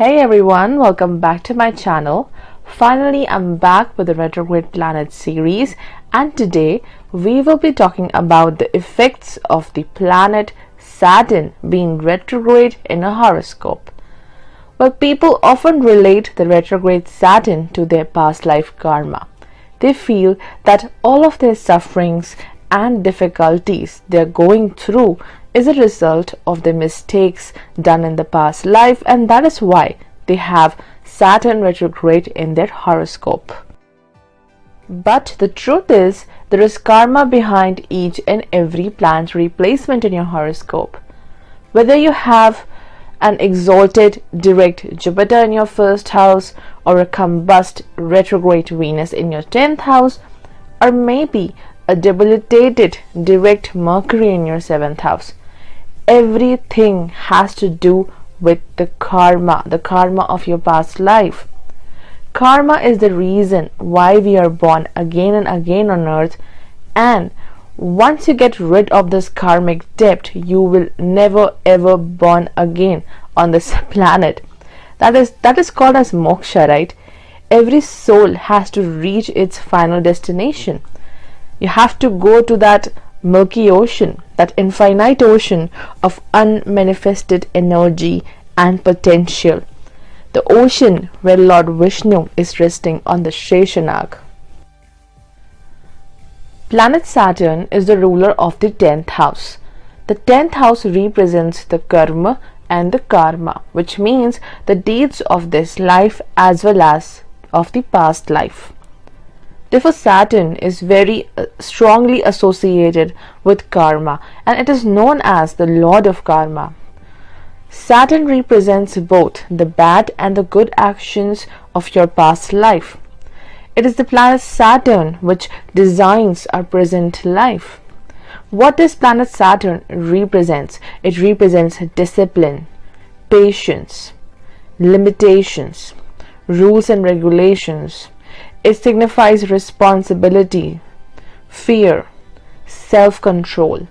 Hey everyone, welcome back to my channel. Finally, I'm back with the retrograde planet series, and today we will be talking about the effects of the planet Saturn being retrograde in a horoscope. Well, people often relate the retrograde Saturn to their past life karma. They feel that all of their sufferings and difficulties they're going through is a result of the mistakes done in the past life, and that is why they have Saturn retrograde in their horoscope. But the truth is, there is karma behind each and every planetary placement in your horoscope. Whether you have an exalted direct Jupiter in your first house, or a combust retrograde Venus in your 10th house, or maybe a debilitated direct Mercury in your 7th house, everything has to do with the karma of your past life. Karma is the reason why we are born again and again on earth, and once you get rid of this karmic debt, you will never ever born again on this planet. That is called as moksha, right? Every soul has to reach its final destination. You have to go to that Milky Ocean, that infinite ocean of unmanifested energy and potential, the ocean where Lord Vishnu is resting on the Sheshanag. Planet Saturn is the ruler of the 10th house. The 10th house represents the karma and the karma, which means the deeds of this life as well as of the past life. Therefore, Saturn is very strongly associated with karma, and it is known as the Lord of Karma. Saturn represents both the bad and the good actions of your past life. It is the planet Saturn which designs our present life. What this planet Saturn represents? It represents discipline, patience, limitations, rules and regulations. It signifies responsibility, fear, self-control,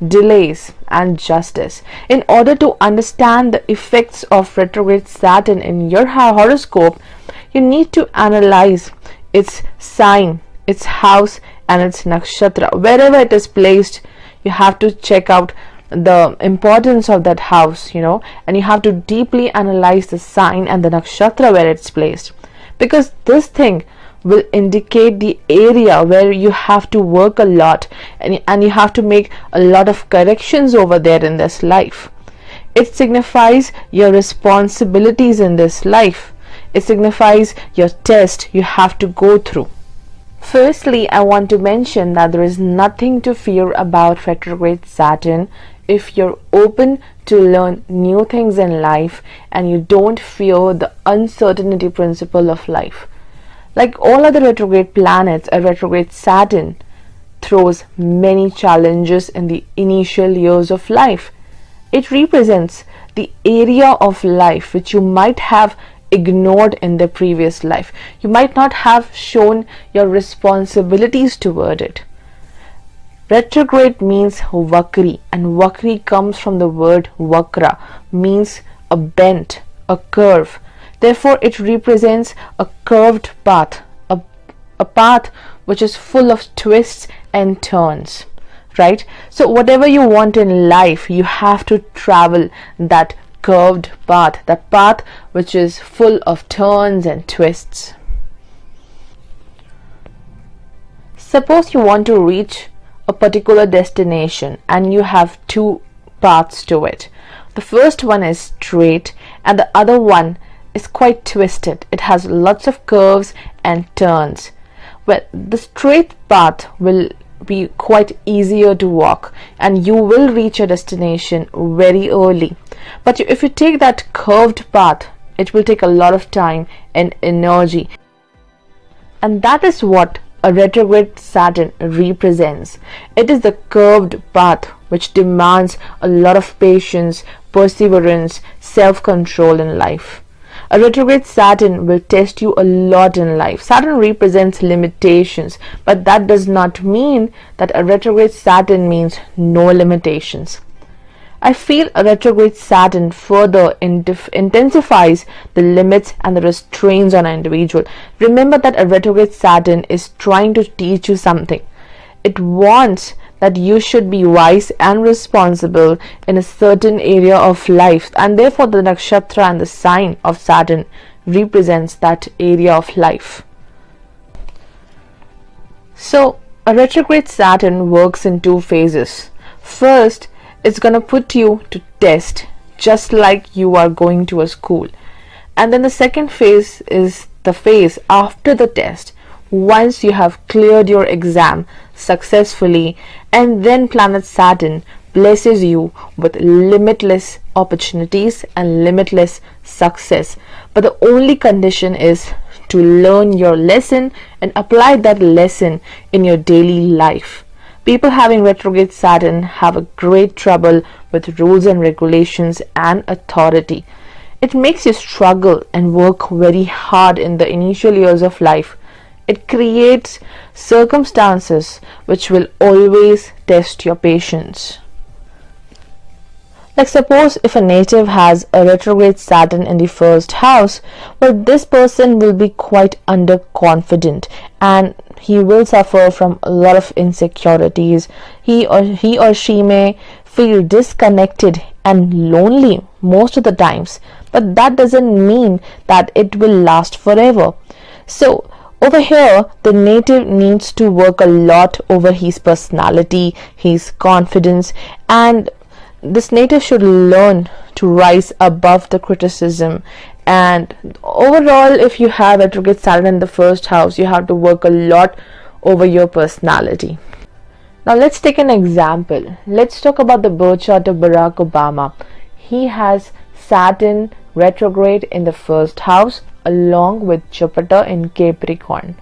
delays, and justice. In order to understand the effects of retrograde Saturn in your horoscope, you need to analyze its sign, its house, and its nakshatra. Wherever it is placed, you have to check out the importance of that house, and you have to deeply analyze the sign and the nakshatra where it's placed, because this thing will indicate the area where you have to work a lot, and you have to make a lot of corrections over there in this life. It signifies your responsibilities in this life. It signifies your test you have to go through. Firstly, I want to mention that there is nothing to fear about retrograde Saturn if you're open to learn new things in life and you don't fear the uncertainty principle of life. Like all other retrograde planets, a retrograde Saturn throws many challenges in the initial years of life. It represents the area of life which you might have ignored in the previous life. You might not have shown your responsibilities toward it. Retrograde means vakri, and vakri comes from the word vakra, means a bent, a curve. Therefore, it represents a curved path, a path which is full of twists and turns, right? So whatever you want in life, you have to travel that curved path, that path which is full of turns and twists. Suppose you want to reach a particular destination and you have two paths to it. The first one is straight and the other one is quite twisted. It has lots of curves and turns. Well, the straight path will be quite easier to walk and you will reach your destination very early. But if you take that curved path, it will take a lot of time and energy. And that is what a retrograde Saturn represents. It is the curved path which demands a lot of patience, perseverance, self-control in life. A retrograde Saturn will test you a lot in life. Saturn represents limitations, but that does not mean that a retrograde Saturn means no limitations. I feel a retrograde Saturn further intensifies the limits and the restraints on an individual. Remember that a retrograde Saturn is trying to teach you something. It wants that you should be wise and responsible in a certain area of life, and therefore the Nakshatara and the sign of Saturn represents that area of life. So a retrograde Saturn works in two phases. First, it's going to put you to test, just like you are going to a school. And then the second phase is the phase after the test, once you have cleared your exam successfully, and then planet Saturn blesses you with limitless opportunities and limitless success. But the only condition is to learn your lesson and apply that lesson in your daily life. People having retrograde Saturn have a great trouble with rules and regulations and authority. It makes you struggle and work very hard in the initial years of life. It creates circumstances which will always test your patience. Like suppose if a native has a retrograde Saturn in the first house, well, this person will be quite underconfident and he will suffer from a lot of insecurities. He or she may feel disconnected and lonely most of the times, but that doesn't mean that it will last forever. So over here, the native needs to work a lot over his personality, his confidence, and this native should learn to rise above the criticism. And overall, if you have retrograde Saturn in the first house, you have to work a lot over your personality. Now let's take an example. Let's talk about the birth chart of Barack Obama. He has Saturn retrograde in the first house along with Jupiter in Capricorn.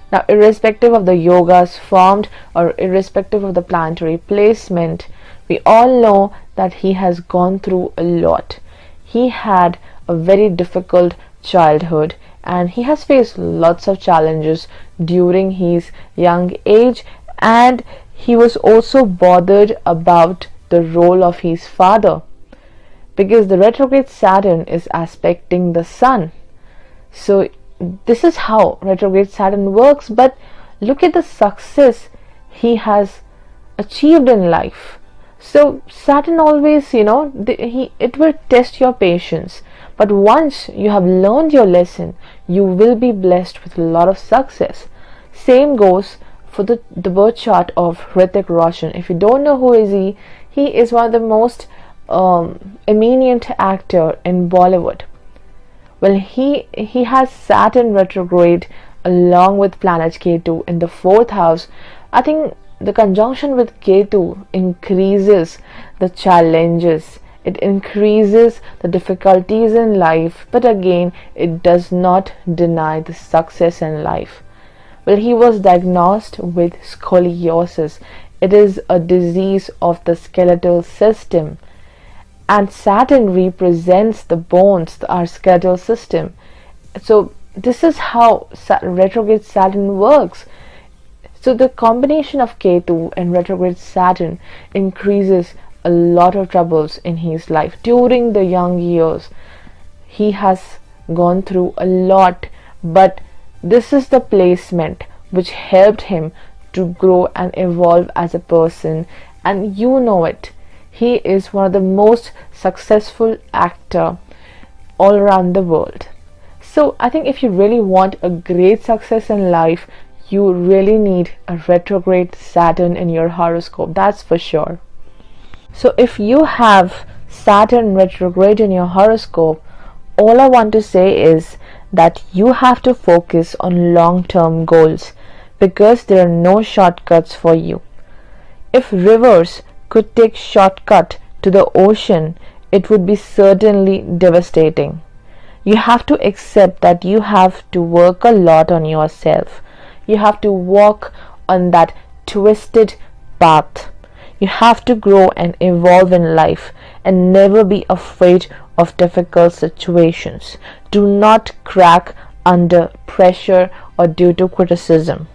Now, irrespective of the yogas formed or irrespective of the planetary placement, we all know that he has gone through a lot. He had a very difficult childhood and he has faced lots of challenges during his young age, and he was also bothered about the role of his father because the retrograde Saturn is aspecting the sun. So this is how retrograde Saturn works, but look at the success he has achieved in life. So Saturn always, it will test your patience. But once you have learned your lesson, you will be blessed with a lot of success. Same goes for the birth chart of Hrithik Roshan. If you don't know who is he is one of the most eminent actor in Bollywood. Well, he has Saturn retrograde along with planet Ketu in the fourth house. I think the conjunction with Ketu increases the challenges. It increases the difficulties in life, but again, it does not deny the success in life. Well, he was diagnosed with scoliosis. It is a disease of the skeletal system. And Saturn represents the bones, our skeletal system. So this is how retrograde Saturn works. So the combination of Ketu and retrograde Saturn increases a lot of troubles in his life. During the young years, he has gone through a lot, but this is the placement which helped him to grow and evolve as a person, and you know it. He is one of the most successful actor all around the world. So I think if you really want a great success in life, you really need a retrograde Saturn in your horoscope, that's for sure. So if you have Saturn retrograde in your horoscope, all I want to say is that you have to focus on long-term goals because there are no shortcuts for you. If rivers could take shortcut to the ocean, it would be certainly devastating. You have to accept that you have to work a lot on yourself. You have to walk on that twisted path. You have to grow and evolve in life and never be afraid of difficult situations. Do not crack under pressure or due to criticism.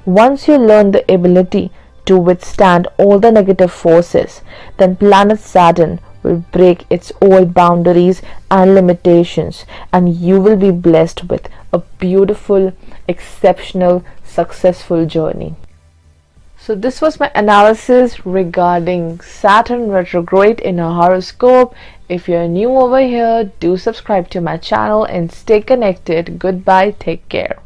Once you learn the ability to withstand all the negative forces, then planet Saturn will break its old boundaries and limitations, and you will be blessed with a beautiful, exceptional, successful journey. So this was my analysis regarding Saturn retrograde in a horoscope. If you're new over here, do subscribe to my channel and stay connected. Goodbye, take care.